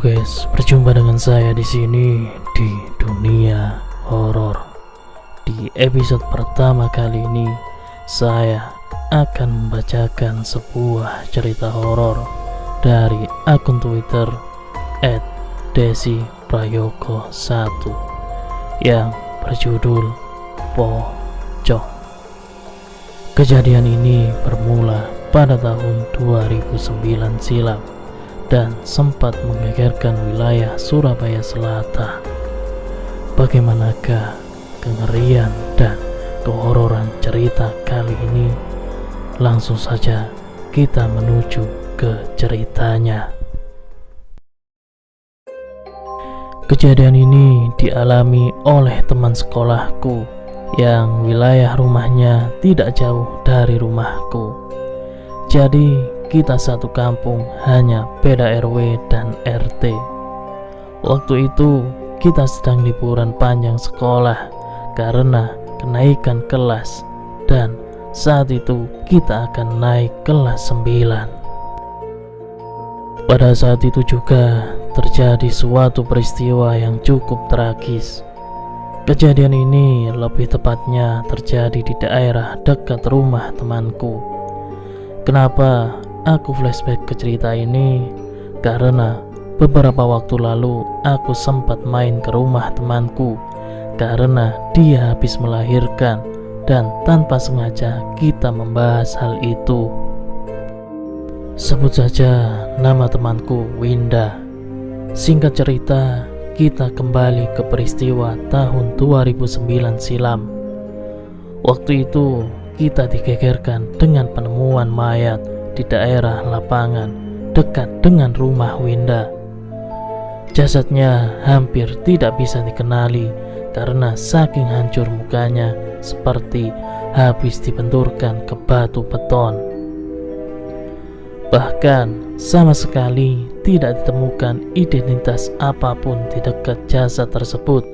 Halo guys, berjumpa dengan saya di sini di dunia horor. Di episode pertama kali ini, saya akan membacakan sebuah cerita horor dari akun Twitter @desiprayoko1 yang berjudul Pocong. Kejadian ini bermula pada tahun 2009 silam dan sempat menggegerkan wilayah Surabaya Selatan. Bagaimanakah kengerian dan kehororan cerita kali ini? Langsung saja kita menuju ke ceritanya. Kejadian ini dialami oleh teman sekolahku yang wilayah rumahnya tidak jauh dari rumahku. Jadi kita satu kampung, hanya beda RW dan RT. Waktu itu kita sedang liburan panjang sekolah karena kenaikan kelas, dan saat itu kita akan naik kelas 9. Pada saat itu juga terjadi suatu peristiwa yang cukup tragis. Kejadian ini lebih tepatnya terjadi di daerah dekat rumah temanku. Kenapa aku flashback ke cerita ini? Karena beberapa waktu lalu aku sempat main ke rumah temanku karena dia habis melahirkan, dan tanpa sengaja kita membahas hal itu. Sebut saja nama temanku Winda. Singkat cerita, kita kembali ke peristiwa tahun 2009 silam. Waktu itu kita digegerkan dengan penemuan mayat di daerah lapangan dekat dengan rumah Winda. Jasadnya hampir tidak bisa dikenali karena saking hancur mukanya, seperti habis dibenturkan ke batu beton. Bahkan sama sekali tidak ditemukan identitas apapun di dekat jasad tersebut,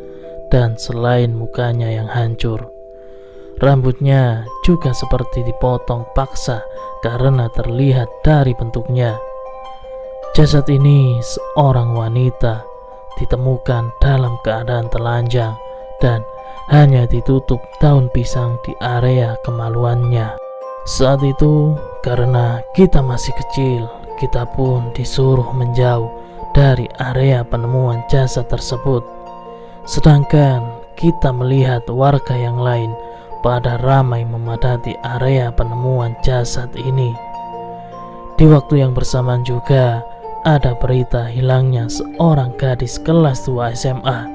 dan selain mukanya yang hancur, rambutnya juga seperti dipotong paksa karena terlihat dari bentuknya. Jasad ini seorang wanita ditemukan dalam keadaan telanjang dan hanya ditutup daun pisang di area kemaluannya. Saat itu karena kita masih kecil, kita pun disuruh menjauh dari area penemuan jasad tersebut. Sedangkan kita melihat warga yang lain pada ramai memadati area penemuan jasad ini. Di waktu yang bersamaan juga ada berita hilangnya seorang gadis kelas 2 SMA.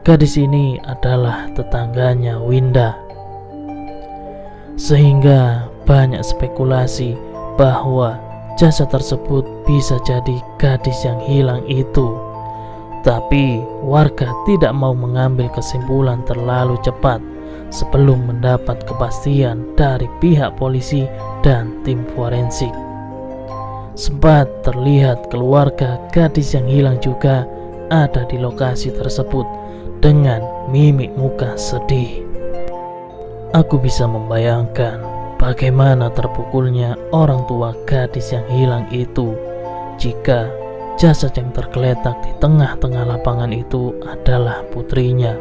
Gadis ini adalah tetangganya Winda, sehingga banyak spekulasi bahwa jasad tersebut bisa jadi gadis yang hilang itu. Tapi warga tidak mau mengambil kesimpulan terlalu cepat sebelum mendapat kepastian dari pihak polisi dan tim forensik. Sempat terlihat keluarga gadis yang hilang juga ada di lokasi tersebut dengan mimik muka sedih. Aku bisa membayangkan bagaimana terpukulnya orang tua gadis yang hilang itu jika jasad yang tergeletak di tengah-tengah lapangan itu adalah putrinya.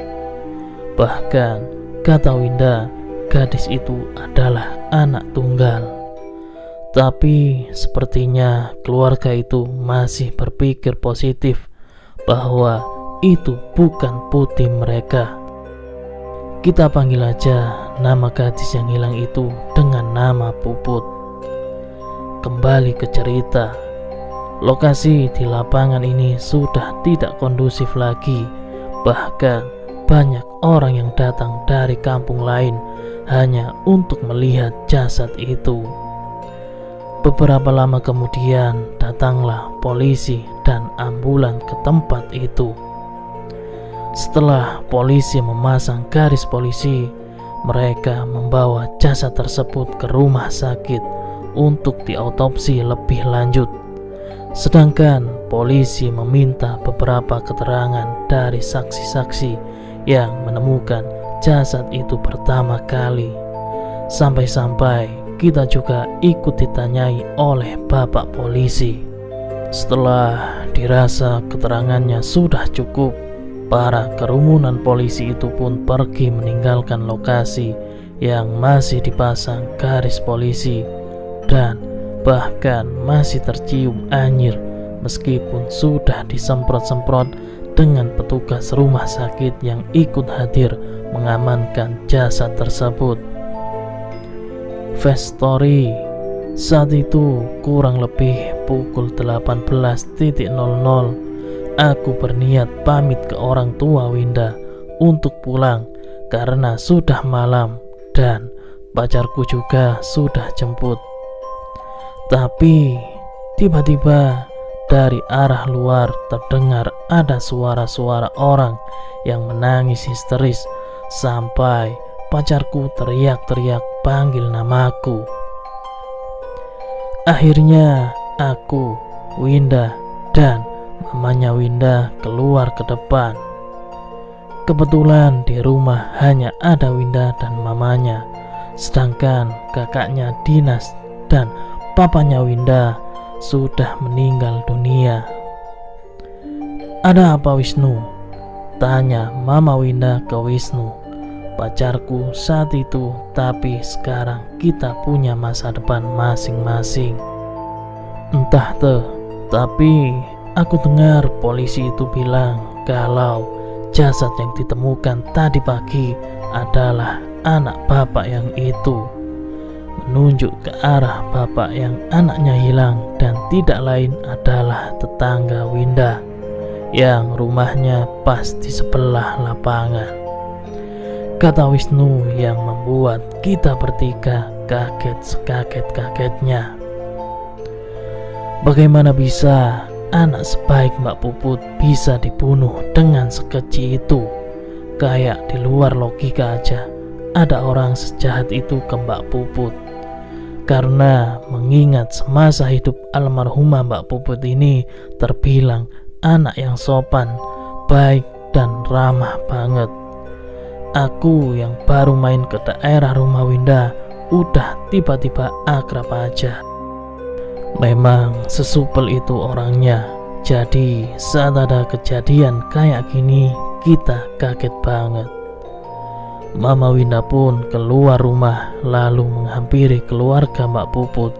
Bahkan kata Winda, gadis itu adalah anak tunggal. Tapi sepertinya keluarga itu masih berpikir positif bahwa itu bukan putri mereka. Kita panggil aja nama gadis yang hilang itu dengan nama Puput. Kembali ke cerita. Lokasi di lapangan ini sudah tidak kondusif lagi. Bahkan banyak orang yang datang dari kampung lain hanya untuk melihat jasad itu. Beberapa lama kemudian datanglah polisi dan ambulan ke tempat itu. Setelah polisi memasang garis polisi, mereka membawa jasad tersebut ke rumah sakit untuk diautopsi lebih lanjut. Sedangkan polisi meminta beberapa keterangan dari saksi-saksi yang menemukan jasad itu pertama kali. Sampai-sampai kita juga ikut ditanyai oleh bapak polisi. Setelah dirasa keterangannya sudah cukup, para kerumunan polisi itu pun pergi meninggalkan lokasi yang masih dipasang garis polisi, dan bahkan masih tercium anyir meskipun sudah disemprot-semprot dengan petugas rumah sakit yang ikut hadir mengamankan jasad tersebut. Fast story, saat itu kurang lebih pukul 18.00, aku berniat pamit ke orang tua Winda untuk pulang karena sudah malam dan pacarku juga sudah jemput. Tapi tiba-tiba dari arah luar terdengar ada suara-suara orang yang menangis histeris sampai pacarku teriak-teriak panggil namaku. Akhirnya aku, Winda, dan mamanya Winda keluar ke depan. Kebetulan di rumah hanya ada Winda dan mamanya, sedangkan kakaknya Dinas dan papanya Winda sudah meninggal dunia. "Ada apa, Wisnu?" tanya mama Winda ke Wisnu, pacarku saat itu, tapi sekarang kita punya masa depan masing-masing. "Entah tapi aku dengar polisi itu bilang kalau jasad yang ditemukan tadi pagi adalah anak bapak yang itu," menunjuk ke arah bapak yang anaknya hilang dan tidak lain adalah tetangga Winda yang rumahnya pas di sebelah lapangan. Kata Wisnu yang membuat kita bertiga kaget sekaget-kagetnya. Bagaimana bisa anak sebaik Mbak Puput bisa dibunuh dengan sekeji itu? Kayak di luar logika aja ada orang sejahat itu ke Mbak Puput. Karena mengingat semasa hidup almarhumah Mbak Puput ini terbilang anak yang sopan, baik dan ramah banget. Aku yang baru main ke daerah rumah Winda udah tiba-tiba akrab aja. Memang sesupel itu orangnya. Jadi saat ada kejadian kayak gini kita kaget banget. Mama Winda pun keluar rumah lalu menghampiri keluarga Mbak Puput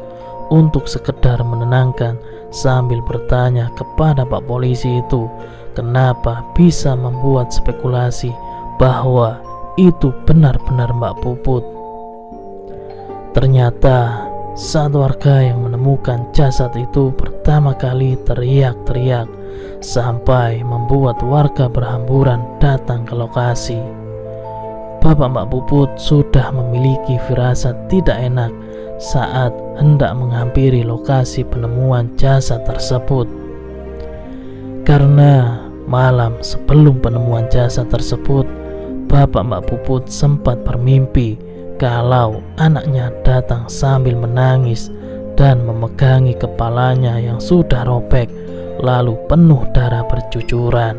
untuk sekedar menenangkan sambil bertanya kepada Pak Polisi itu kenapa bisa membuat spekulasi bahwa itu benar-benar Mbak Puput. Ternyata saat warga yang menemukan jasad itu pertama kali teriak-teriak sampai membuat warga berhamburan datang ke lokasi. Bapak Mbak Puput sudah memiliki firasat tidak enak saat hendak menghampiri lokasi penemuan jasad tersebut. Karena malam sebelum penemuan jasad tersebut, Bapak Mbak Puput sempat bermimpi kalau anaknya datang sambil menangis dan memegangi kepalanya yang sudah robek lalu penuh darah bercucuran.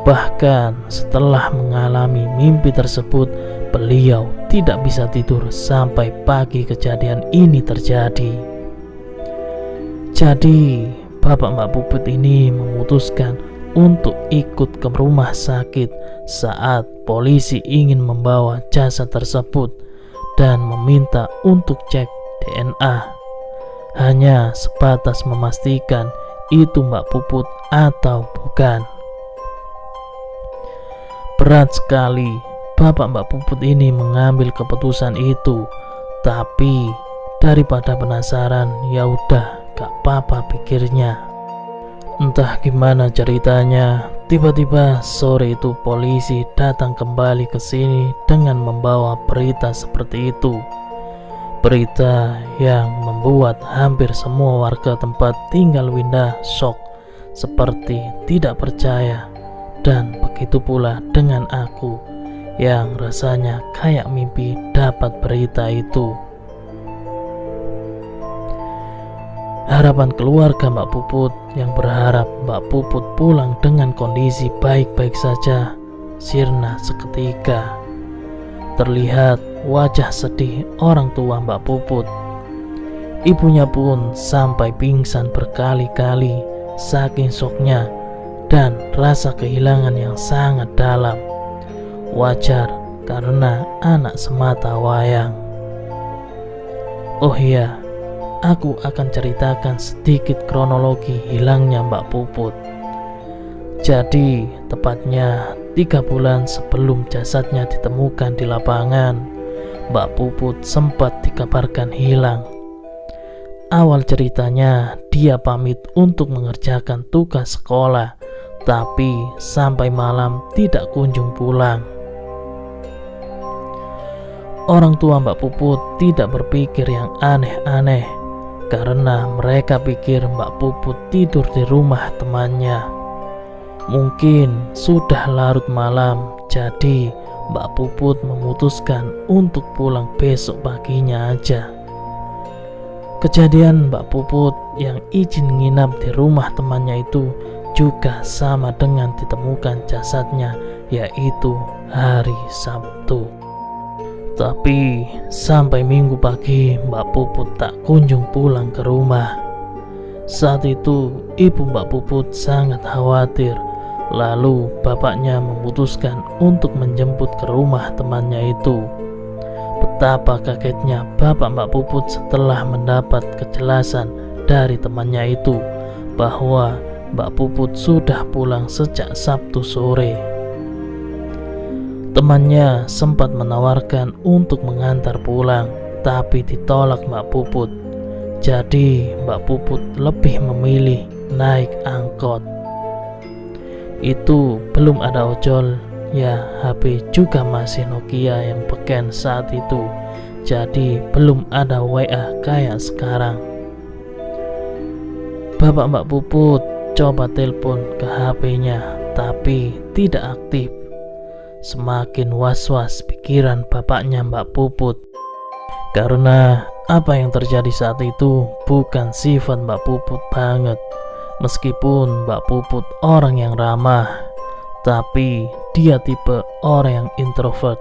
Bahkan setelah mengalami mimpi tersebut, beliau tidak bisa tidur sampai pagi kejadian ini terjadi. Jadi Bapak Mbak Puput ini memutuskan untuk ikut ke rumah sakit saat polisi ingin membawa jasad tersebut dan meminta untuk cek DNA, hanya sebatas memastikan itu Mbak Puput atau bukan. Berat sekali Bapak Mbak Puput ini mengambil keputusan itu, tapi daripada penasaran, ya udah gak apa-apa pikirnya. Entah gimana ceritanya, tiba-tiba sore itu polisi datang kembali ke sini dengan membawa berita seperti itu. Berita yang membuat hampir semua warga tempat tinggal Winda shock, seperti tidak percaya. Dan begitu pula dengan aku yang rasanya kayak mimpi dapat berita itu. Harapan keluarga Mbak Puput yang berharap Mbak Puput pulang dengan kondisi baik-baik saja sirna seketika. Terlihat wajah sedih orang tua Mbak Puput. Ibunya pun sampai pingsan berkali-kali saking syoknya dan rasa kehilangan yang sangat dalam. Wajar karena anak semata wayang. Oh iya, aku akan ceritakan sedikit kronologi hilangnya Mbak Puput. Jadi tepatnya 3 bulan sebelum jasadnya ditemukan di lapangan, Mbak Puput sempat dikabarkan hilang. Awal ceritanya dia pamit untuk mengerjakan tugas sekolah, tapi sampai malam tidak kunjung pulang. Orang tua Mbak Puput tidak berpikir yang aneh-aneh karena mereka pikir Mbak Puput tidur di rumah temannya. Mungkin sudah larut malam, jadi Mbak Puput memutuskan untuk pulang besok paginya aja. Kejadian Mbak Puput yang izin nginap di rumah temannya itu juga sama dengan ditemukan jasadnya, yaitu hari Sabtu. Tapi sampai Minggu pagi Mbak Puput tak kunjung pulang ke rumah. Saat itu ibu Mbak Puput sangat khawatir. Lalu bapaknya memutuskan untuk menjemput ke rumah temannya itu. Betapa kagetnya bapak Mbak Puput setelah mendapat kejelasan dari temannya itu bahwa Mbak Puput sudah pulang sejak Sabtu sore. Temannya sempat menawarkan untuk mengantar pulang, tapi ditolak Mbak Puput. Jadi Mbak Puput lebih memilih naik angkot. Itu belum ada ojol, ya HP juga masih Nokia yang beken saat itu. Jadi belum ada WA kayak sekarang. Bapak Mbak Puput coba telepon ke HP-nya, tapi tidak aktif. Semakin was-was pikiran bapaknya Mbak Puput, karena apa yang terjadi saat itu bukan sifat Mbak Puput banget. Meskipun Mbak Puput orang yang ramah, tapi dia tipe orang yang introvert.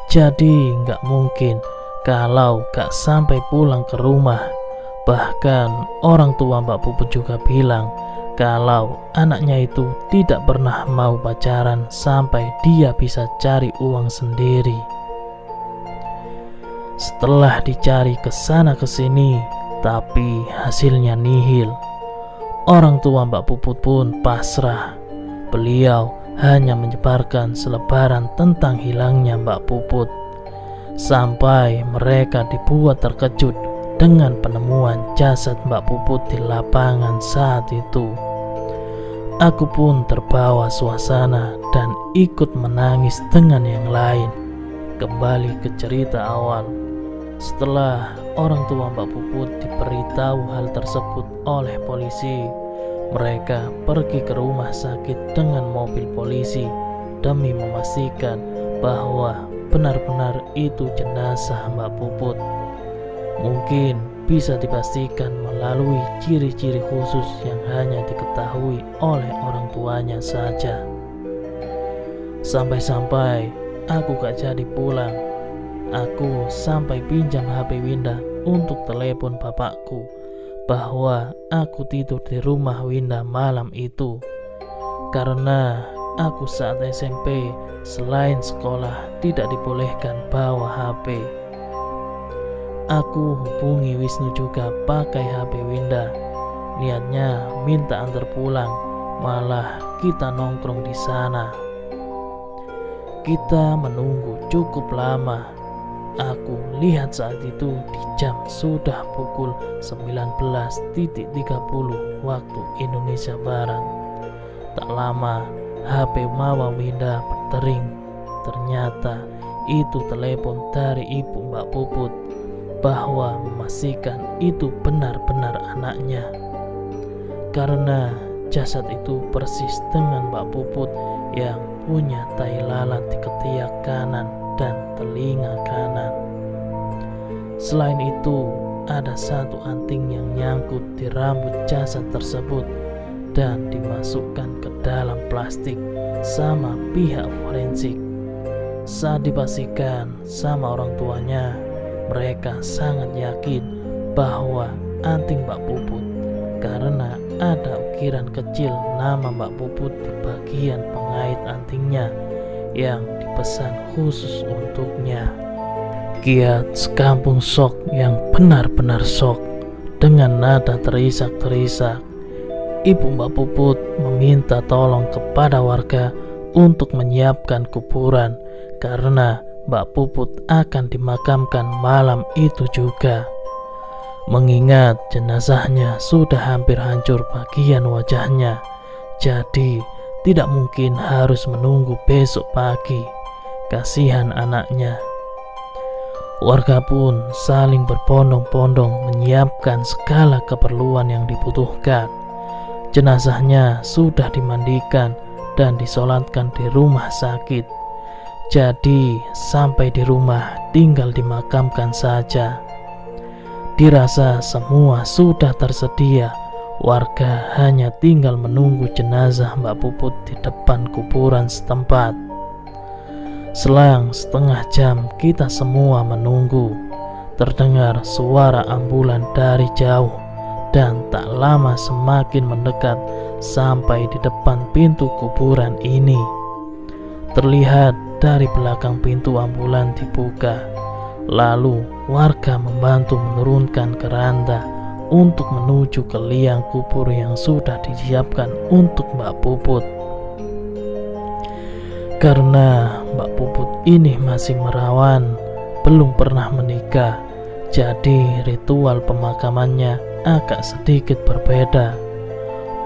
Jadi nggak mungkin kalau gak sampai pulang ke rumah. Bahkan orang tua Mbak Puput juga bilang kalau anaknya itu tidak pernah mau pacaran sampai dia bisa cari uang sendiri. Setelah dicari ke sana ke sini, tapi hasilnya nihil. Orang tua Mbak Puput pun pasrah. Beliau hanya menyebarkan selebaran tentang hilangnya Mbak Puput, sampai mereka dibuat terkejut dengan penemuan jasad Mbak Puput di lapangan saat itu. Aku pun terbawa suasana dan ikut menangis dengan yang lain. Kembali ke cerita awal. Setelah orang tua Mbak Puput diberitahu hal tersebut oleh polisi, mereka pergi ke rumah sakit dengan mobil polisi demi memastikan bahwa benar-benar itu jenazah Mbak Puput. Mungkin bisa dipastikan melalui ciri-ciri khusus yang hanya diketahui oleh orang tuanya saja. Sampai-sampai aku gak jadi pulang. Aku sampai pinjam HP Winda untuk telepon bapakku bahwa aku tidur di rumah Winda malam itu. Karena aku saat SMP selain sekolah tidak dibolehkan bawa HP. Aku hubungi Wisnu juga pakai HP Winda. Niatnya minta antar pulang, malah kita nongkrong di sana. Kita menunggu cukup lama. Aku lihat saat itu di jam sudah pukul 19.30 waktu Indonesia Barat. Tak lama HP Mama Winda berdering. Ternyata itu telepon dari ibu Mbak Puput bahwa memastikan itu benar-benar anaknya. Karena jasad itu persis dengan Mbak Puput yang punya tai lalat di ketiak kanan dan telinga kanan. Selain itu, ada satu anting yang nyangkut di rambut jasad tersebut dan dimasukkan ke dalam plastik sama pihak forensik. Saat dipastikan sama orang tuanya, mereka sangat yakin bahwa anting Mbak Puput, karena ada ukiran kecil nama Mbak Puput di bagian pengait antingnya yang dipesan khusus untuknya. Kiat sekampung syok yang benar-benar syok. Dengan nada terisak-terisak, ibu Mbak Puput meminta tolong kepada warga untuk menyiapkan kuburan karena Mbak Puput akan dimakamkan malam itu juga. Mengingat jenazahnya sudah hampir hancur bagian wajahnya, jadi tidak mungkin harus menunggu besok pagi. Kasihan anaknya. Warga pun saling berbondong-bondong menyiapkan segala keperluan yang dibutuhkan. Jenazahnya sudah dimandikan dan disolatkan di rumah sakit. Jadi sampai di rumah tinggal dimakamkan saja. Dirasa semua sudah tersedia. Warga hanya tinggal menunggu jenazah Mbak Puput di depan kuburan setempat. Selang setengah jam kita semua menunggu. Terdengar suara ambulan dari jauh, dan tak lama semakin mendekat sampai di depan pintu kuburan ini. Terlihat dari belakang pintu ambulan dibuka, lalu warga membantu menurunkan keranda untuk menuju ke liang kubur yang sudah disiapkan untuk Mbak Puput. Karena Mbak Puput ini masih merawan, belum pernah menikah, jadi ritual pemakamannya agak sedikit berbeda.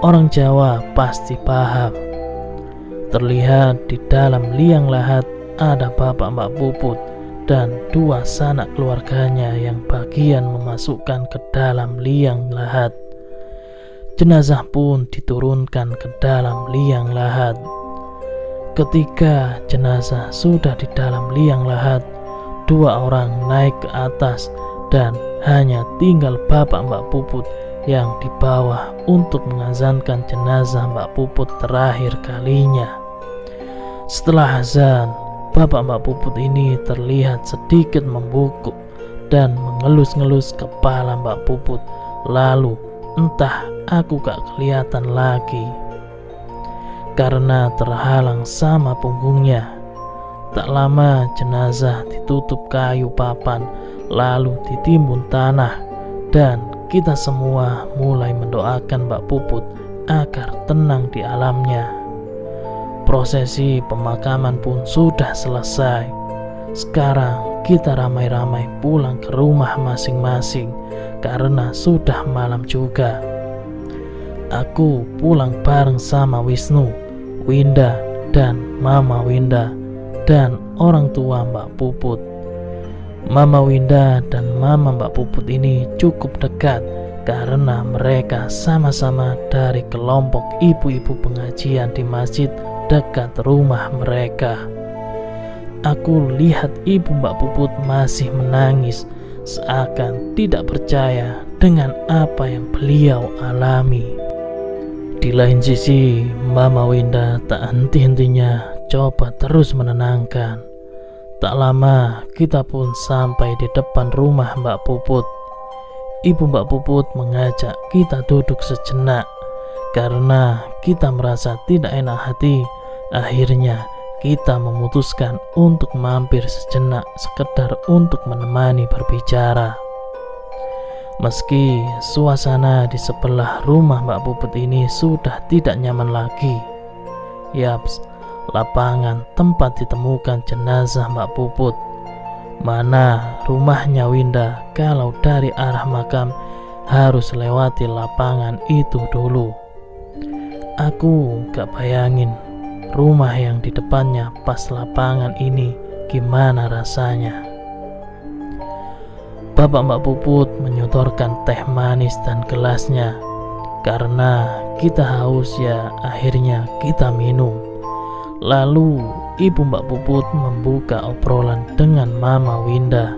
Orang Jawa pasti paham. Terlihat di dalam liang lahat ada bapak Mbak Puput dan dua sanak keluarganya yang bagian memasukkan ke dalam liang lahat. Jenazah pun diturunkan ke dalam liang lahat. Ketika jenazah sudah di dalam liang lahat, dua orang naik ke atas dan hanya tinggal bapak Mbak Puput yang di bawah untuk mengazankan jenazah Mbak Puput terakhir kalinya. Setelah azan, bapak Mbak Puput ini terlihat sedikit membungkuk dan mengelus-ngelus kepala Mbak Puput. Lalu entah aku gak kelihatan lagi karena terhalang sama punggungnya. Tak lama jenazah ditutup kayu papan lalu ditimbun tanah, dan kita semua mulai mendoakan Mbak Puput agar tenang di alamnya. Prosesi pemakaman pun sudah selesai. Sekarang kita ramai-ramai pulang ke rumah masing-masing karena sudah malam juga. Aku pulang bareng sama Wisnu, Winda, dan Mama Winda, dan orang tua Mbak Puput. Mama Winda dan Mama Mbak Puput ini cukup dekat karena mereka sama-sama dari kelompok ibu-ibu pengajian di masjid dekat rumah mereka. Aku lihat ibu Mbak Puput masih menangis, seakan tidak percaya dengan apa yang beliau alami. Di lain sisi, Mama Winda tak henti-hentinya coba terus menenangkan. Tak lama kita pun sampai di depan rumah Mbak Puput. Ibu Mbak Puput mengajak kita duduk sejenak. Karena kita merasa tidak enak hati, akhirnya kita memutuskan untuk mampir sejenak sekedar untuk menemani berbicara. Meski suasana di sebelah rumah Mbak Puput ini sudah tidak nyaman lagi. Yaps, lapangan tempat ditemukan jenazah Mbak Puput. Mana rumahnya Winda kalau dari arah makam harus lewati lapangan itu dulu. Aku gak bayangin rumah yang di depannya pas lapangan ini gimana rasanya. Bapak Mbak Puput menyodorkan teh manis dan gelasnya. Karena kita haus ya, akhirnya kita minum. Lalu ibu Mbak Puput membuka obrolan dengan Mama Winda,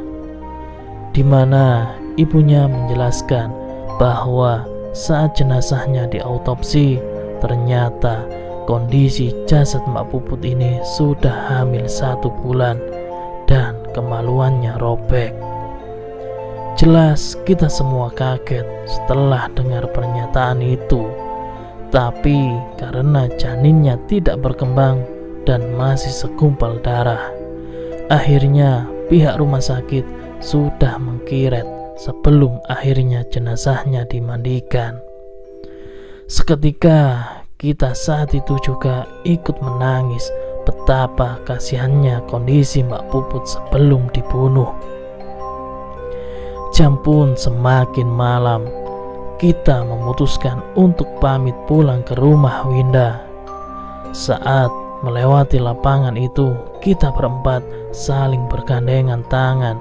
di mana ibunya menjelaskan bahwa saat jenazahnya diautopsi, ternyata kondisi jasad Mbak Puput ini sudah hamil 1 bulan dan kemaluannya robek. Jelas kita semua kaget setelah dengar pernyataan itu. Tapi karena janinnya tidak berkembang dan masih segumpal darah, akhirnya pihak rumah sakit sudah mengkiret sebelum akhirnya jenazahnya dimandikan. Seketika kita saat itu juga ikut menangis betapa kasihannya kondisi Mbak Puput sebelum dibunuh. Jam pun semakin malam. Kita memutuskan untuk pamit pulang ke rumah Winda. Saat melewati lapangan itu, kita berempat saling bergandengan tangan.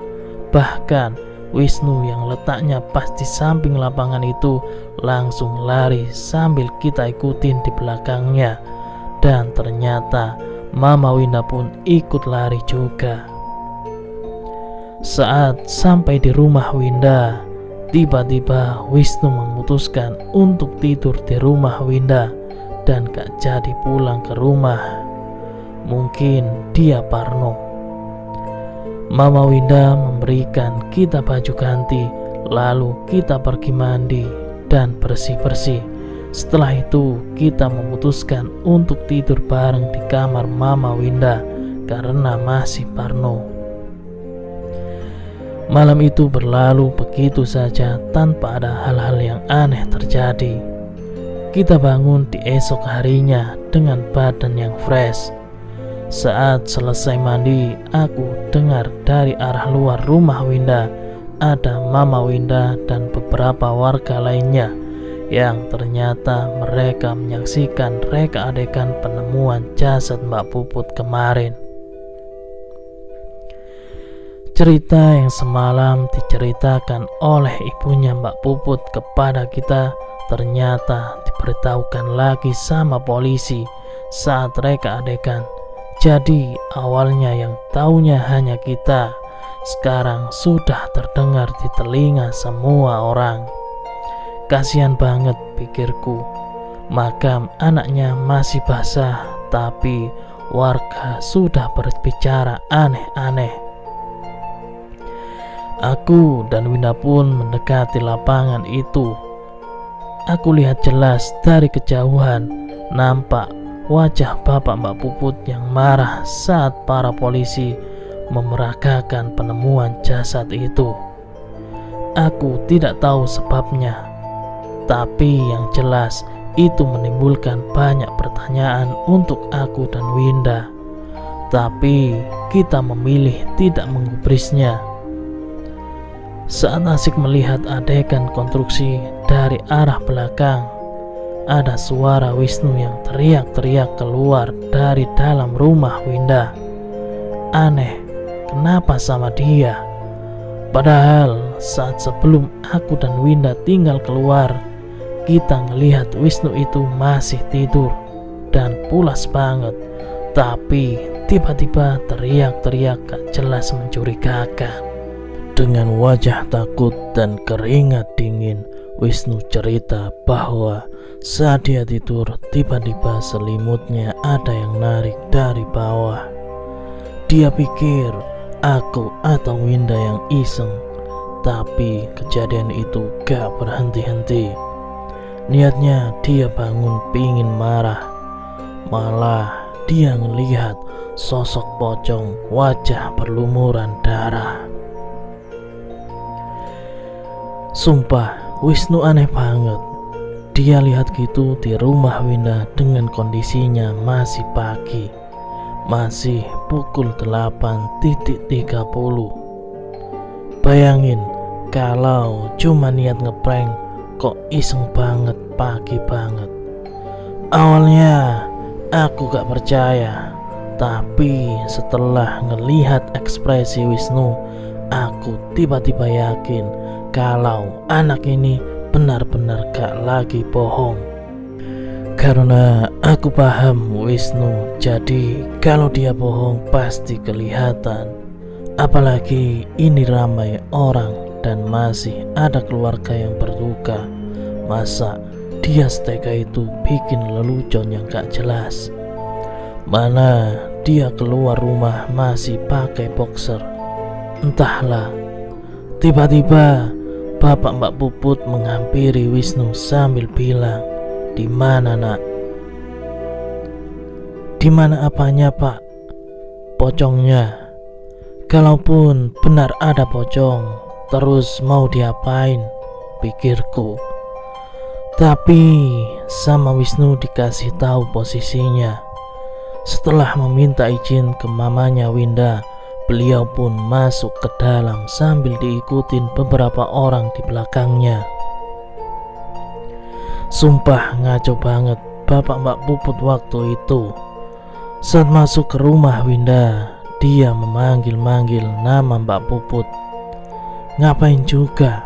Bahkan Wisnu yang letaknya pas di samping lapangan itu langsung lari sambil kita ikutin di belakangnya. Dan ternyata Mama Winda pun ikut lari juga. Saat sampai di rumah Winda, tiba-tiba Wisnu memutuskan untuk tidur di rumah Winda dan gak jadi pulang ke rumah. Mungkin dia parno. Mama Winda memberikan kita baju ganti, lalu kita pergi mandi dan bersih-bersih. Setelah itu kita memutuskan untuk tidur bareng di kamar Mama Winda karena masih parno. Malam itu berlalu begitu saja tanpa ada hal-hal yang aneh terjadi. Kita bangun di esok harinya dengan badan yang fresh. Saat selesai mandi, aku dengar dari arah luar rumah Winda ada Mama Winda dan beberapa warga lainnya yang ternyata mereka menyaksikan reka adegan penemuan jasad Mbak Puput kemarin. Cerita yang semalam diceritakan oleh ibunya Mbak Puput kepada kita ternyata diberitahukan lagi sama polisi saat reka adegan. Jadi awalnya yang taunya hanya kita, sekarang sudah terdengar di telinga semua orang. Kasihan banget pikirku, makam anaknya masih basah tapi warga sudah berbicara aneh-aneh. Aku dan Winda pun mendekati lapangan itu. Aku lihat jelas dari kejauhan nampak wajah bapak Mbak Puput yang marah saat para polisi memeragakan penemuan jasad itu. Aku tidak tahu sebabnya, tapi yang jelas itu menimbulkan banyak pertanyaan untuk aku dan Winda. Tapi kita memilih tidak menggubrisnya. Saat asik melihat adegan konstruksi dari arah belakang, ada suara Wisnu yang teriak-teriak keluar dari dalam rumah Winda. Aneh, kenapa sama dia? Padahal saat sebelum aku dan Winda tinggal keluar, kita ngelihat Wisnu itu masih tidur dan pulas banget. Tapi tiba-tiba teriak-teriak gak jelas mencurigakan. Dengan wajah takut dan keringat dingin, Wisnu cerita bahwa saat dia tidur, tiba-tiba selimutnya ada yang narik dari bawah. Dia pikir aku atau Winda yang iseng, tapi kejadian itu gak berhenti-henti. Niatnya dia bangun pingin marah, malah dia ngelihat sosok pocong, wajah berlumuran darah. Sumpah, Wisnu aneh banget. Dia lihat gitu di rumah Winda dengan kondisinya masih pagi, masih pukul 8.30. Bayangin kalau cuma niat ngeprank, kok iseng banget pagi banget. Awalnya aku gak percaya, tapi setelah ngelihat ekspresi Wisnu, aku tiba-tiba yakin kalau anak ini benar-benar gak lagi bohong. Karena aku paham Wisnu, jadi kalau dia bohong pasti kelihatan. Apalagi ini ramai orang dan masih ada keluarga yang berduka. Masa dia setega itu bikin lelucon yang gak jelas? Mana dia keluar rumah masih pakai boxer. Entahlah, Tiba-tiba bapak Mbak Puput menghampiri Wisnu sambil bilang, "Di mana, Nak?" "Di mana apanya, Pak?" "Pocongnya." "Kalaupun benar ada pocong, terus mau diapain?" pikirku. Tapi sama Wisnu dikasih tahu posisinya. Setelah meminta izin ke mamanya Winda, beliau pun masuk ke dalam sambil diikutin beberapa orang di belakangnya. Sumpah ngaco banget bapak Mbak Puput waktu itu. Saat masuk ke rumah Winda, dia memanggil-manggil nama Mbak Puput. Ngapain juga?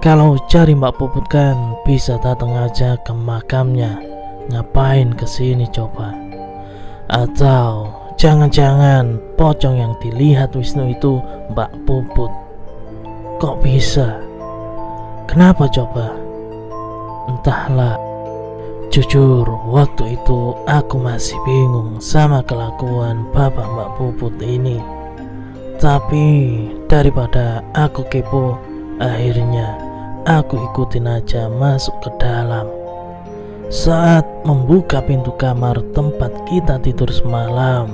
Kalau cari Mbak Puput kan bisa datang aja ke makamnya. Ngapain kesini coba? Atau jangan-jangan pocong yang dilihat Wisnu itu Mbak Puput? Kok bisa? Kenapa coba? Entahlah. Jujur, waktu itu aku masih bingung sama kelakuan bapak Mbak Puput ini. Tapi daripada aku kepo, akhirnya aku ikutin aja masuk ke dalam. Saat membuka pintu kamar tempat kita tidur semalam,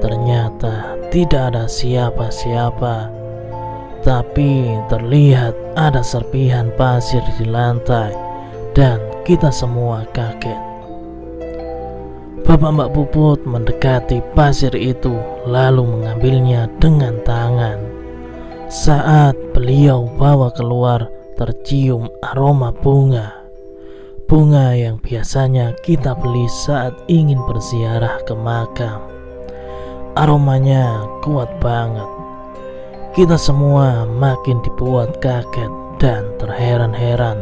ternyata tidak ada siapa-siapa. Tapi terlihat ada serpihan pasir di lantai dan kita semua kaget. Bapak Mbak Puput mendekati pasir itu lalu mengambilnya dengan tangan. Saat beliau bawa keluar, tercium aroma bunga yang biasanya kita beli saat ingin berziarah ke makam. Aromanya kuat banget. Kita semua makin dibuat kaget dan terheran-heran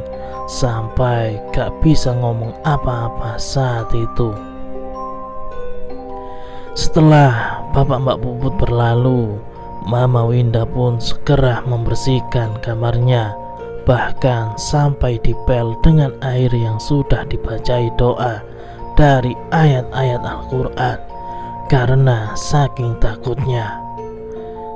sampai gak bisa ngomong apa-apa saat itu. Setelah bapak Mbak Puput berlalu, Mama Winda pun segera membersihkan kamarnya, bahkan sampai dipel dengan air yang sudah dibacai doa dari ayat-ayat Al-Quran karena saking takutnya.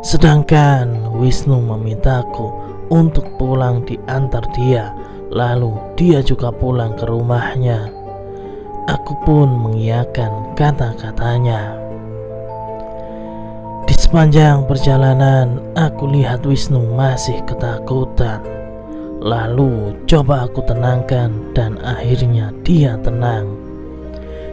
Sedangkan Wisnu memintaku untuk pulang diantar dia, lalu dia juga pulang ke rumahnya. Aku pun mengiyakan kata-katanya. Di sepanjang perjalanan aku lihat Wisnu masih ketakutan. Lalu coba aku tenangkan dan akhirnya dia tenang.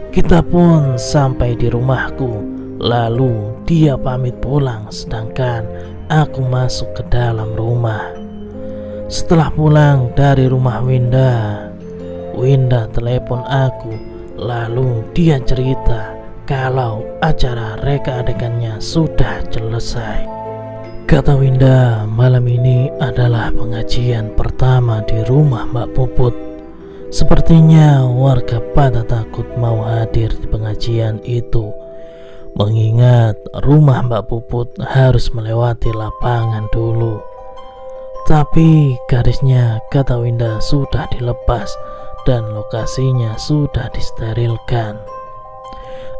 Kita pun sampai di rumahku, lalu dia pamit pulang sedangkan aku masuk ke dalam rumah. Setelah pulang dari rumah Winda telepon aku, lalu dia cerita kalau acara reka adegannya sudah selesai. Kata Winda, malam ini adalah pengajian pertama di rumah Mbak Puput. Sepertinya warga pada takut mau hadir di pengajian itu, mengingat rumah Mbak Puput harus melewati lapangan dulu. Tapi garisnya, kata Winda, sudah dilepas dan lokasinya sudah disterilkan.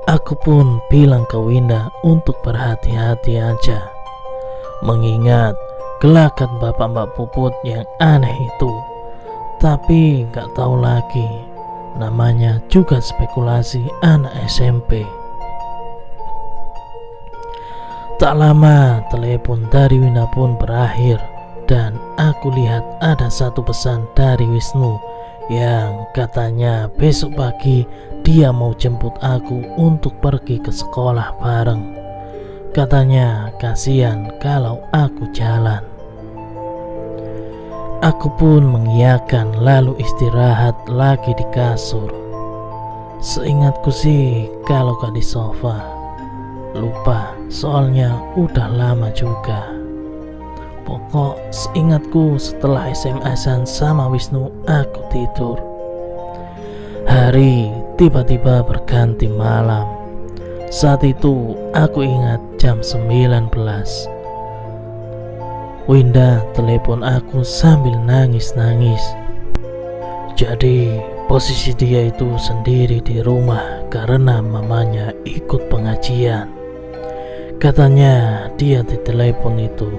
Aku pun bilang ke Winda untuk berhati-hati aja, mengingat gelagat bapak Mbak Puput yang aneh itu. Tapi gak tahu lagi, namanya juga spekulasi anak SMP. Tak lama telepon dari Winda pun berakhir dan aku lihat ada satu pesan dari Wisnu yang katanya besok pagi dia mau jemput aku untuk pergi ke sekolah bareng. Katanya kasihan kalau aku jalan. Aku pun mengiyakan lalu istirahat lagi di kasur. Seingatku sih kalau gak di sofa. Lupa soalnya udah lama juga. Pokok seingatku setelah SMS-an sama Wisnu aku tidur. Hari tiba-tiba berganti malam. Saat itu aku ingat jam 19. Winda telepon aku sambil nangis-nangis. Jadi posisi dia itu sendiri di rumah karena mamanya ikut pengajian. Katanya dia di telepon itu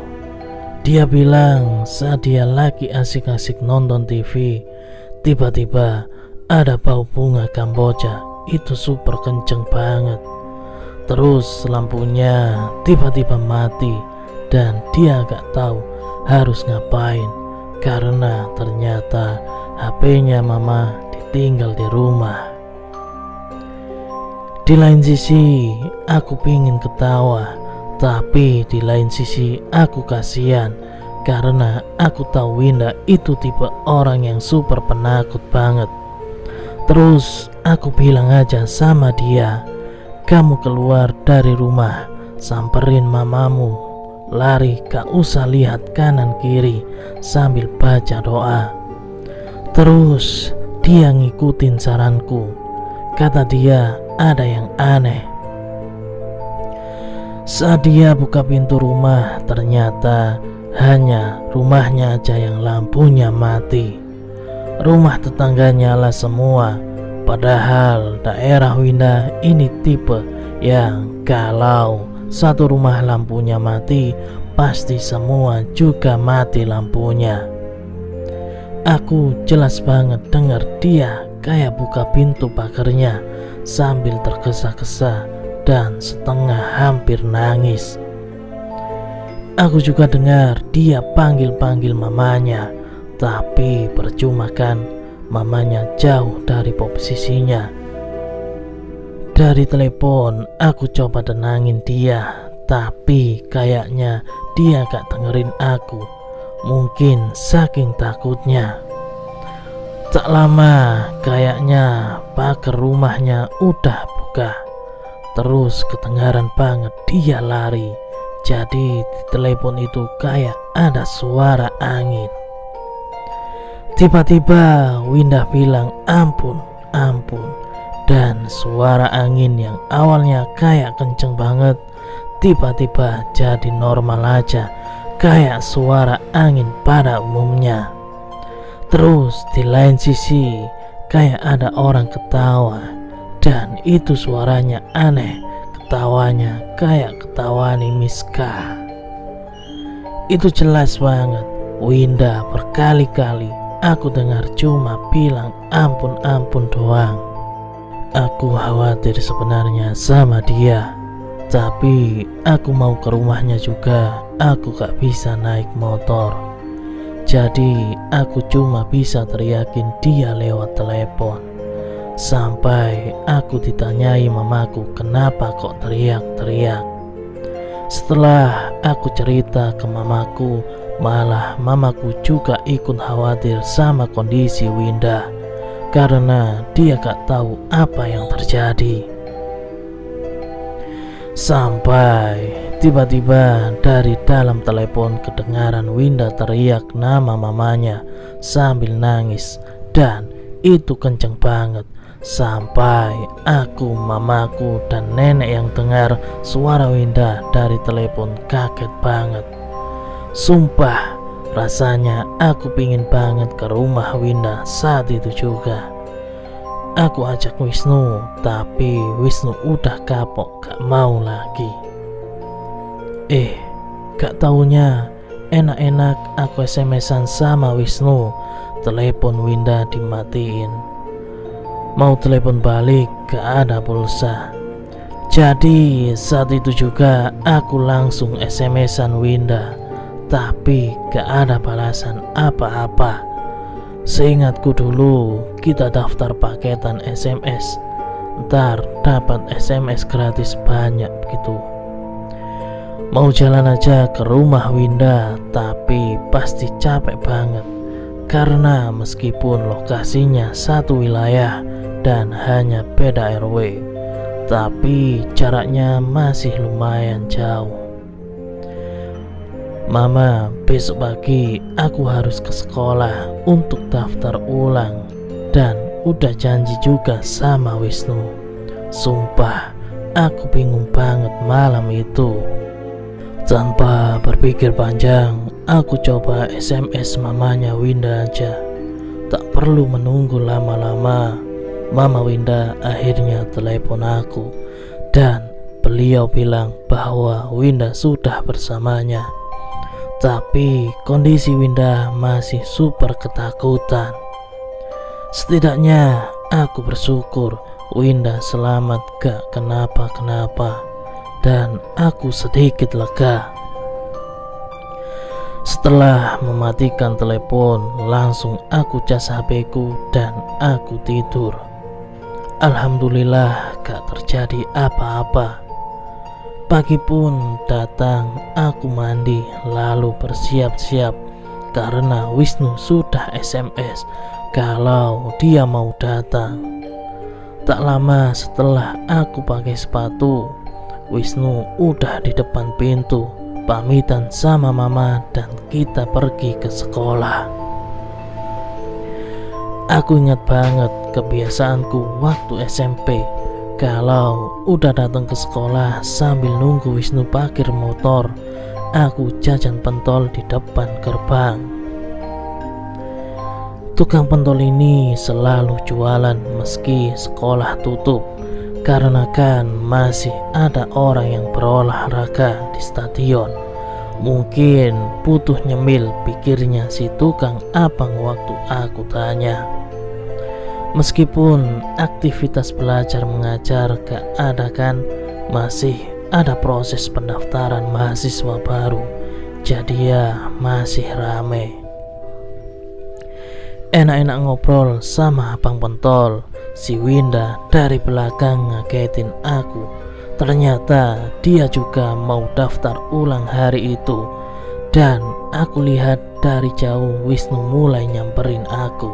Dia bilang saat dia lagi asik-asik nonton TV, tiba-tiba ada bau bunga kamboja, itu super kenceng banget. Terus lampunya tiba-tiba mati dan dia gak tahu harus ngapain karena ternyata HP-nya mama ditinggal di rumah. Di lain sisi aku pingin ketawa, tapi di lain sisi aku kasihan karena aku tahu Winda itu tipe orang yang super penakut banget. Terus aku bilang aja sama dia, kamu keluar dari rumah, samperin mamamu, lari gak usah lihat kanan kiri sambil baca doa. Terus dia ngikutin saranku. Kata dia ada yang aneh. Saat dia buka pintu rumah, ternyata hanya rumahnya aja yang lampunya mati. Rumah tetangga nyala semua. Padahal daerah Winda ini tipe yang kalau satu rumah lampunya mati, pasti semua juga mati lampunya. Aku jelas banget dengar dia kayak buka pintu pagarnya sambil tergesa-gesa dan setengah hampir nangis. Aku juga dengar dia panggil-panggil mamanya, tapi percuma kan, mamanya jauh dari posisinya. Dari telepon aku coba tenangin dia, tapi kayaknya dia gak dengerin aku. Mungkin saking takutnya. Tak lama kayaknya pagar rumahnya udah buka. Terus kedengaran banget dia lari. Jadi di telepon itu kayak ada suara angin. Tiba-tiba Winda bilang ampun, ampun. Dan suara angin yang awalnya kayak kenceng banget, tiba-tiba jadi normal aja, kayak suara angin pada umumnya. Terus di lain sisi kayak ada orang ketawa, dan itu suaranya aneh, ketawanya kayak ketawani Miska. Itu jelas banget. Winda berkali-kali aku dengar cuma bilang ampun ampun doang. Aku khawatir sebenarnya sama dia, tapi aku mau ke rumahnya juga. Aku gak bisa naik motor, jadi aku cuma bisa teriakin dia lewat telepon. Sampai aku ditanyai mamaku kenapa kok teriak-teriak. Setelah aku cerita ke mamaku, malah mamaku juga ikut khawatir sama kondisi Winda, karena dia gak tahu apa yang terjadi. Sampai tiba-tiba dari dalam telepon kedengaran Winda teriak nama mamanya sambil nangis, dan itu kenceng banget. Sampai aku, mamaku, dan nenek yang dengar suara Winda dari telepon kaget banget. Sumpah, rasanya aku pingin banget ke rumah Winda saat itu juga. Aku ajak Wisnu, tapi Wisnu udah kapok, gak mau lagi. Gak taunya enak-enak aku SMS-an sama Wisnu, telepon Winda dimatiin. Mau telepon balik gak ada pulsa. Jadi saat itu juga aku langsung SMS-an Winda, tapi gak ada balasan apa-apa. Seingatku dulu kita daftar paketan SMS, ntar dapat SMS gratis banyak gitu. Mau jalan aja ke rumah Winda, tapi pasti capek banget, karena meskipun lokasinya satu wilayah dan hanya beda RW, tapi jaraknya masih lumayan jauh. Mama, besok pagi aku harus ke sekolah untuk daftar ulang, dan udah janji juga sama Wisnu. Sumpah, aku bingung banget malam itu. Tanpa berpikir panjang, aku coba SMS mamanya Winda aja. Tak perlu menunggu lama-lama, Mama Winda akhirnya telepon aku, dan beliau bilang bahwa Winda sudah bersamanya. Tapi kondisi Winda masih super ketakutan. Setidaknya aku bersyukur Winda selamat gak kenapa-kenapa, dan aku sedikit lega. Setelah mematikan telepon, langsung aku cas HP-ku dan aku tidur. Alhamdulillah gak terjadi apa-apa. Pagi pun datang, aku mandi lalu bersiap-siap karena Wisnu sudah SMS kalau dia mau datang. Tak lama setelah aku pakai sepatu, Wisnu udah di depan pintu, pamitan sama mama dan kita pergi ke sekolah. Aku ingat banget kebiasaanku waktu SMP. Kalau udah datang ke sekolah sambil nunggu Wisnu parkir motor, aku jajan pentol di depan gerbang. Tukang pentol ini selalu jualan meski sekolah tutup, karena kan masih ada orang yang berolahraga di stadion. Mungkin butuh nyemil, pikirnya si tukang abang waktu aku tanya. Meskipun aktivitas belajar mengajar gak ada kan, masih ada proses pendaftaran mahasiswa baru, jadi ya masih rame. Enak-enak ngobrol sama abang pentol, si Winda dari belakang ngagetin aku. Ternyata dia juga mau daftar ulang hari itu, dan aku lihat dari jauh Wisnu mulai nyamperin aku.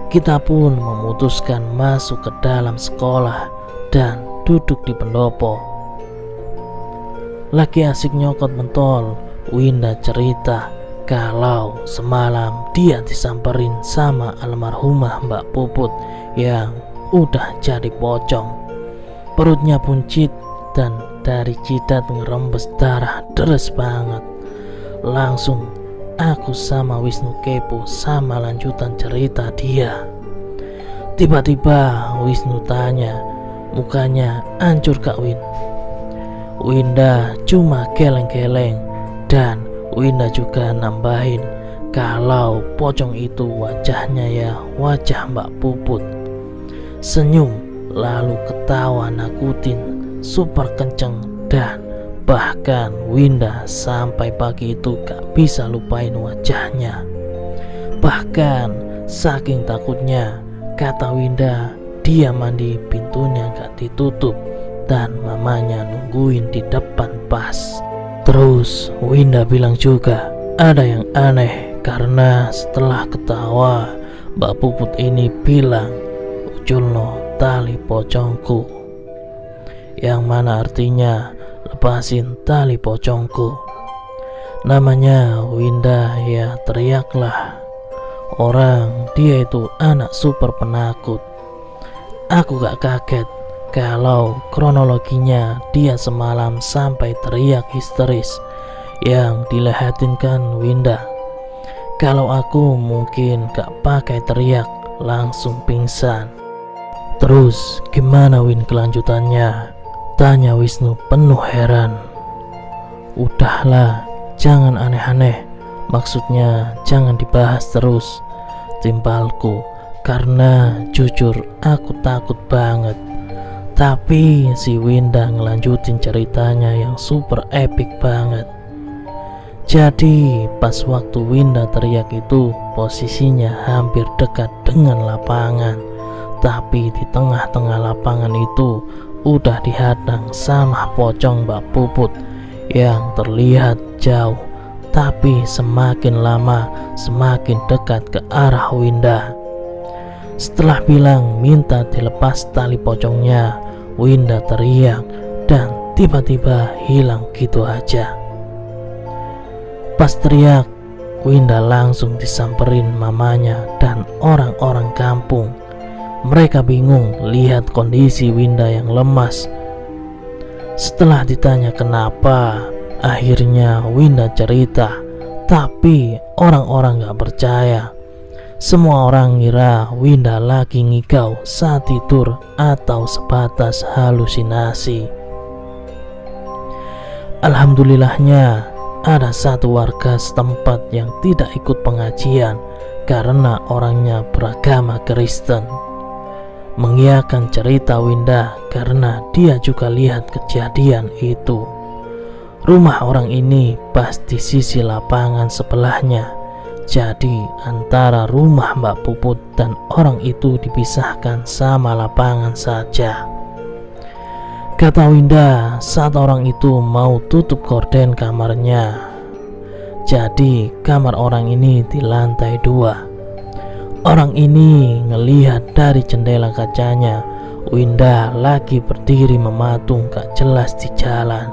Kita pun memutuskan masuk ke dalam sekolah dan duduk di pendopo. Lagi asik nyokot mentol, Winda cerita kalau semalam dia disamperin sama almarhumah Mbak Puput yang udah jadi pocong. Perutnya buncit dan dari jidat ngerembes darah deres banget. Langsung aku sama Wisnu kepo sama lanjutan cerita dia. Tiba-tiba Wisnu tanya, mukanya hancur Kak Win. Winda cuma geleng-geleng, dan Winda juga nambahin kalau pocong itu wajahnya ya wajah Mbak Puput. Senyum lalu ketawa nakutin super kenceng, dan bahkan Winda sampai pagi itu gak bisa lupain wajahnya. Bahkan saking takutnya, kata Winda, dia mandi pintunya gak ditutup dan mamanya nungguin di depan pas. Terus Winda bilang juga ada yang aneh karena setelah ketawa Mbak Puput ini bilang, "Uculno tali pocongku," yang mana artinya lepasin tali pocongku. Namanya Winda ya teriaklah. Orang dia itu anak super penakut. Aku gak kaget kalau kronologinya dia semalam sampai teriak histeris yang dilihatin kan Winda. Kalau aku mungkin gak pakai teriak, langsung pingsan. Terus gimana Win kelanjutannya? Tanya Wisnu penuh heran. Udahlah, jangan aneh-aneh. Maksudnya jangan dibahas terus, timpalku, karena jujur aku takut banget. Tapi si Winda ngelanjutin ceritanya yang super epic banget. Jadi pas waktu Winda teriak itu posisinya hampir dekat dengan lapangan. Tapi di tengah-tengah lapangan itu udah dihadang sama pocong Mbak Puput yang terlihat jauh, tapi semakin lama semakin dekat ke arah Winda. Setelah bilang minta dilepas tali pocongnya, Winda teriak dan tiba-tiba hilang gitu aja. Pas teriak, Winda langsung disamperin mamanya dan orang-orang kampung. Mereka bingung lihat kondisi Winda yang lemas. Setelah ditanya kenapa, akhirnya Winda cerita, tapi orang-orang gak percaya. Semua orang ngira Winda lagi ngigau saat tidur atau sebatas halusinasi. Alhamdulillahnya ada satu warga setempat yang tidak ikut pengajian karena orangnya beragama Kristen. Mengiyakan cerita Winda karena dia juga lihat kejadian itu. Rumah orang ini pas di sisi lapangan sebelahnya. Jadi antara rumah Mbak Puput dan orang itu dipisahkan sama lapangan saja. Kata Winda saat orang itu mau tutup gorden kamarnya. Jadi kamar orang ini di lantai 2. Orang ini ngelihat dari jendela kacanya Winda lagi berdiri mematung gak jelas di jalan.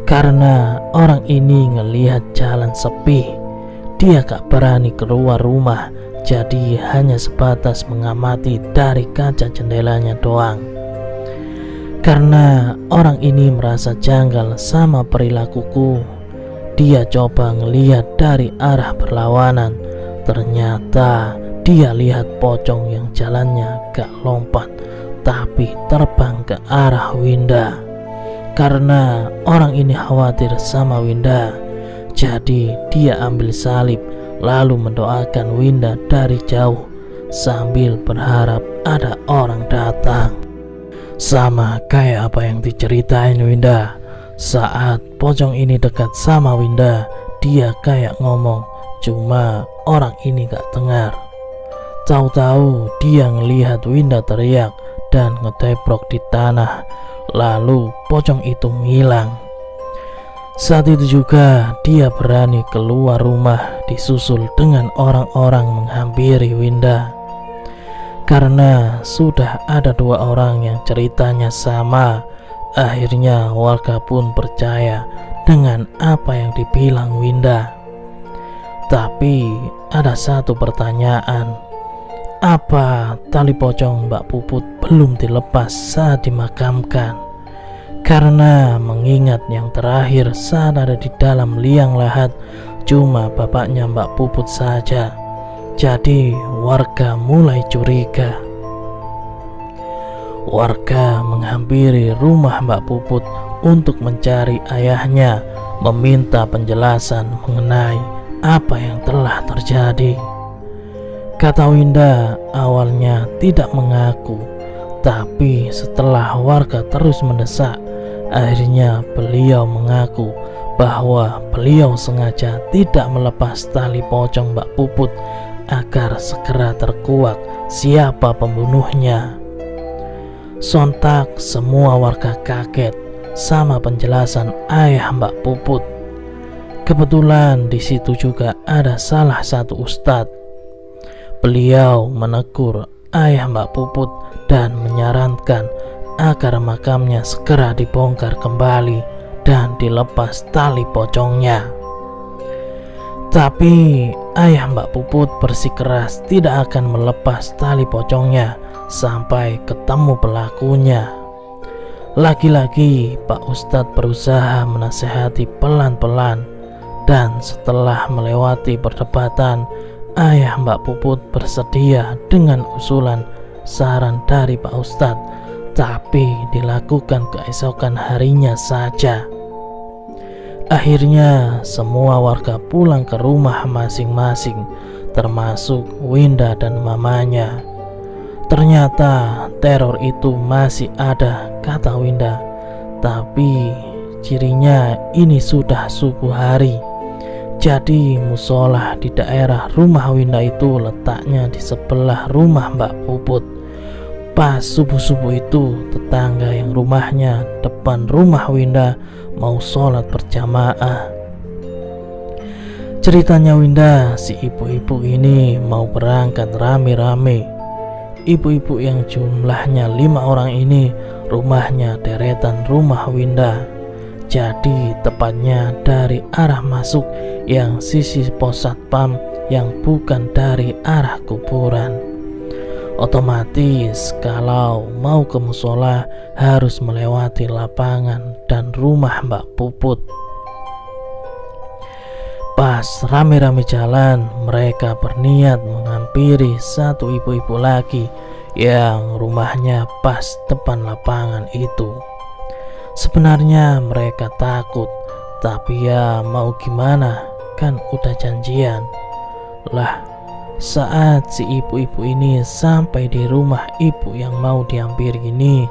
Karena orang ini ngelihat jalan sepi, dia gak berani keluar rumah. Jadi hanya sebatas mengamati dari kaca jendelanya doang. Karena orang ini merasa janggal sama perilakuku, dia coba ngelihat dari arah berlawanan. Ternyata dia lihat pocong yang jalannya gak lompat tapi terbang ke arah Winda. Karena orang ini khawatir sama Winda, jadi dia ambil salib lalu mendoakan Winda dari jauh sambil berharap ada orang datang. Sama kayak apa yang diceritain Winda. Saat pocong ini dekat sama Winda, dia kayak ngomong, cuma orang ini gak dengar. Tahu-tahu dia ngelihat Winda teriak dan ngeteprok di tanah. Lalu pocong itu ngilang. Saat itu juga dia berani keluar rumah disusul dengan orang-orang menghampiri Winda. Karena sudah ada 2 orang yang ceritanya sama, akhirnya warga pun percaya dengan apa yang dibilang Winda. Tapi ada satu pertanyaan, apa tali pocong Mbak Puput belum dilepas saat dimakamkan? Karena mengingat yang terakhir saat ada di dalam liang lahat cuma bapaknya Mbak Puput saja. Jadi warga mulai curiga. Warga menghampiri rumah Mbak Puput untuk mencari ayahnya, meminta penjelasan mengenai apa yang telah terjadi. Kata Winda awalnya tidak mengaku, tapi setelah warga terus mendesak, akhirnya beliau mengaku bahwa beliau sengaja tidak melepas tali pocong Mbak Puput agar segera terkuak siapa pembunuhnya. Sontak semua warga kaget sama penjelasan ayah Mbak Puput. Kebetulan di situ juga ada salah satu ustadz. Beliau menegur ayah Mbak Puput dan menyarankan agar makamnya segera dibongkar kembali dan dilepas tali pocongnya. Tapi ayah Mbak Puput bersikeras tidak akan melepas tali pocongnya sampai ketemu pelakunya. Lagi-lagi Pak Ustadz berusaha menasehati pelan-pelan, dan setelah melewati perdebatan, ayah Mbak Puput bersedia dengan usulan saran dari Pak Ustadz, tapi dilakukan keesokan harinya saja. Akhirnya semua warga pulang ke rumah masing-masing, termasuk Winda dan mamanya. Ternyata teror itu masih ada, kata Winda, tapi cirinya ini sudah subuh hari. Jadi musola di daerah rumah Winda itu letaknya di sebelah rumah Mbak Puput. Pas subuh-subuh itu tetangga yang rumahnya depan rumah Winda mau sholat berjamaah. Ceritanya Winda, si ibu-ibu ini mau berangkat rame-rame. Ibu-ibu yang jumlahnya 5 orang ini rumahnya deretan rumah Winda. Jadi tepatnya dari arah masuk yang sisi pos satpam yang bukan dari arah kuburan. Otomatis kalau mau ke musola harus melewati lapangan dan rumah Mbak Puput. Pas rame-rame jalan, mereka berniat menghampiri satu ibu-ibu lagi yang rumahnya pas depan lapangan itu. Sebenarnya mereka takut, Tapi ya mau gimana, kan udah janjian. Lah, saat si ibu-ibu ini sampai di rumah ibu yang mau dihampiri ini,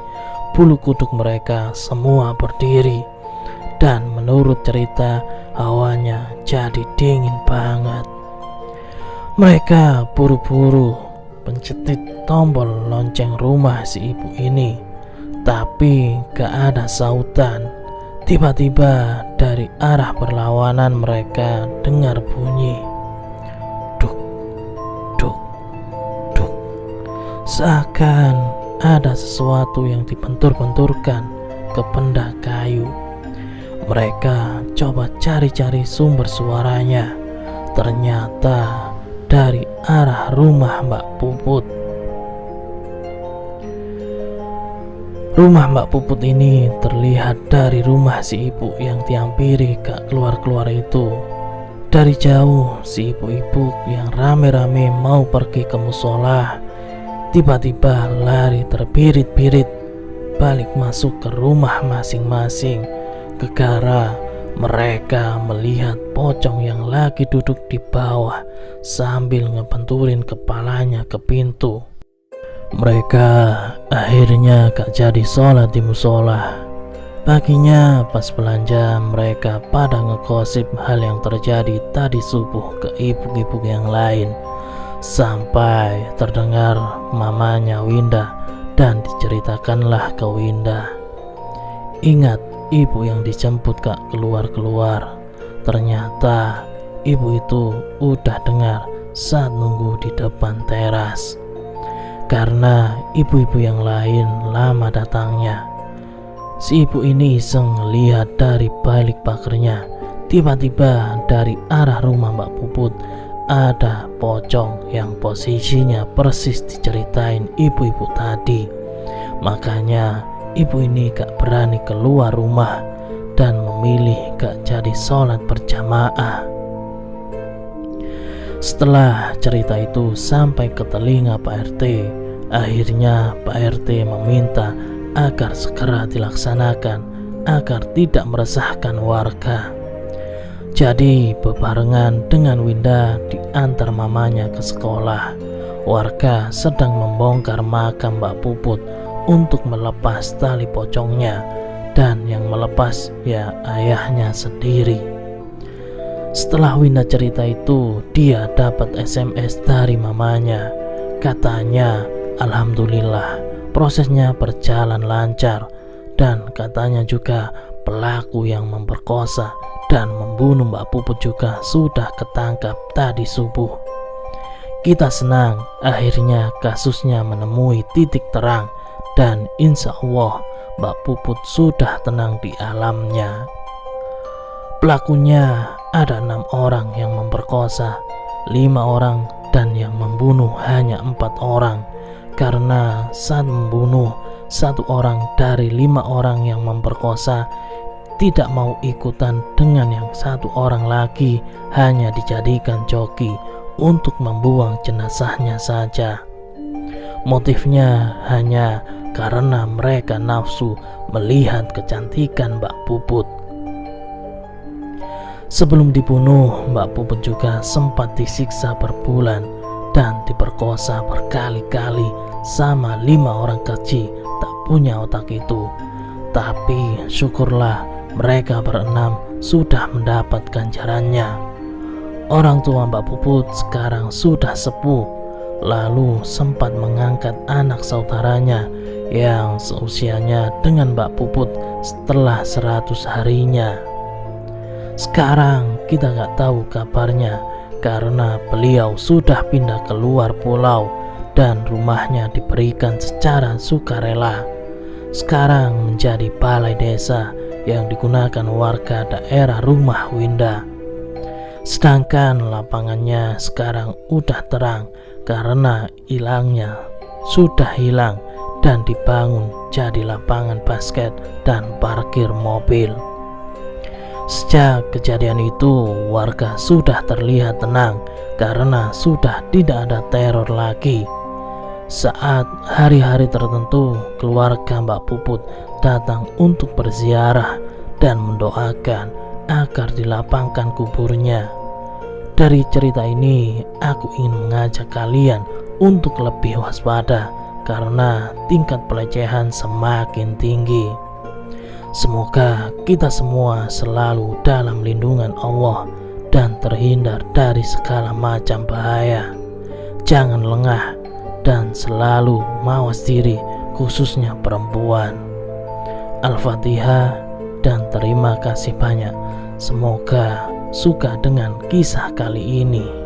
bulu kuduk mereka semua berdiri. Dan menurut cerita, hawanya jadi dingin banget. Mereka buru-buru pencetit tombol lonceng rumah si ibu ini, tapi gak ada sautan. Tiba-tiba dari arah berlawanan mereka dengar bunyi duk, duk, duk. Seakan ada sesuatu yang dibentur-benturkan ke benda kayu. Mereka coba cari-cari sumber suaranya. Ternyata dari arah rumah Mbak Puput. Rumah Mbak Puput ini terlihat dari rumah si ibu yang dihampiri gak keluar-keluar itu. Dari jauh si ibu-ibu yang rame-rame mau pergi ke musola, tiba-tiba lari terbirit-birit balik masuk ke rumah masing-masing. Gegara mereka melihat pocong yang lagi duduk di bawah sambil ngebenturin kepalanya ke pintu. Mereka akhirnya gak jadi sholat di musola. Paginya pas belanja, mereka pada ngegosip hal yang terjadi tadi subuh ke ibu-ibu yang lain. Sampai terdengar mamanya Winda dan diceritakanlah ke Winda. Ingat, ibu yang dijemput gak keluar-keluar. Ternyata ibu itu udah dengar saat nunggu di depan teras. Karena ibu-ibu yang lain lama datangnya, si ibu ini iseng lihat dari balik pagernya. Tiba-tiba dari arah rumah Mbak Puput ada pocong yang posisinya persis diceritain ibu-ibu tadi. Makanya ibu ini gak berani keluar rumah dan memilih gak jadi sholat berjamaah. Setelah cerita itu sampai ke telinga Pak RT, akhirnya Pak RT meminta agar segera dilaksanakan agar tidak meresahkan warga. Jadi bebarengan dengan Winda diantar mamanya ke sekolah. Warga sedang membongkar makam Mbak Puput untuk melepas tali pocongnya, dan yang melepas ya ayahnya sendiri. Setelah Winda cerita itu, dia dapat SMS dari mamanya. Katanya, alhamdulillah prosesnya berjalan lancar, dan katanya juga pelaku yang memperkosa dan membunuh Mbak Puput juga sudah ketangkap tadi subuh. Kita senang akhirnya kasusnya menemui titik terang, dan insya Allah Mbak Puput sudah tenang di alamnya. Pelakunya ada 6 orang yang memperkosa, 5 orang, dan yang membunuh hanya 4 orang. Karena saat membunuh 1 orang dari 5 orang yang memperkosa tidak mau ikutan dengan yang 1 orang lagi, hanya dijadikan joki untuk membuang jenazahnya saja. Motifnya hanya karena mereka nafsu melihat kecantikan Mbak Puput. Sebelum dibunuh, Mbak Puput juga sempat disiksa berbulan dan diperkosa berkali-kali sama 5 orang kecil tak punya otak itu. Tapi syukurlah mereka berenam sudah mendapat ganjarannya. Orang tua Mbak Puput sekarang sudah sepuh, lalu sempat mengangkat anak saudaranya yang seusianya dengan Mbak Puput setelah 100 harinya. Sekarang kita gak tahu kabarnya karena beliau sudah pindah keluar pulau dan rumahnya diberikan secara sukarela. Sekarang menjadi balai desa yang digunakan warga daerah rumah Winda. Sedangkan lapangannya sekarang udah terang karena hilangnya sudah hilang dan dibangun jadi lapangan basket dan parkir mobil. Sejak kejadian itu, warga sudah terlihat tenang karena sudah tidak ada teror lagi. Saat hari-hari tertentu, keluarga Mbak Puput datang untuk berziarah dan mendoakan agar dilapangkan kuburnya. Dari cerita ini, aku ingin mengajak kalian untuk lebih waspada karena tingkat pelecehan semakin tinggi. Semoga kita semua selalu dalam lindungan Allah dan terhindar dari segala macam bahaya. Jangan lengah dan selalu mawas diri, khususnya perempuan. Al-Fatihah dan terima kasih banyak. Semoga suka dengan kisah kali ini.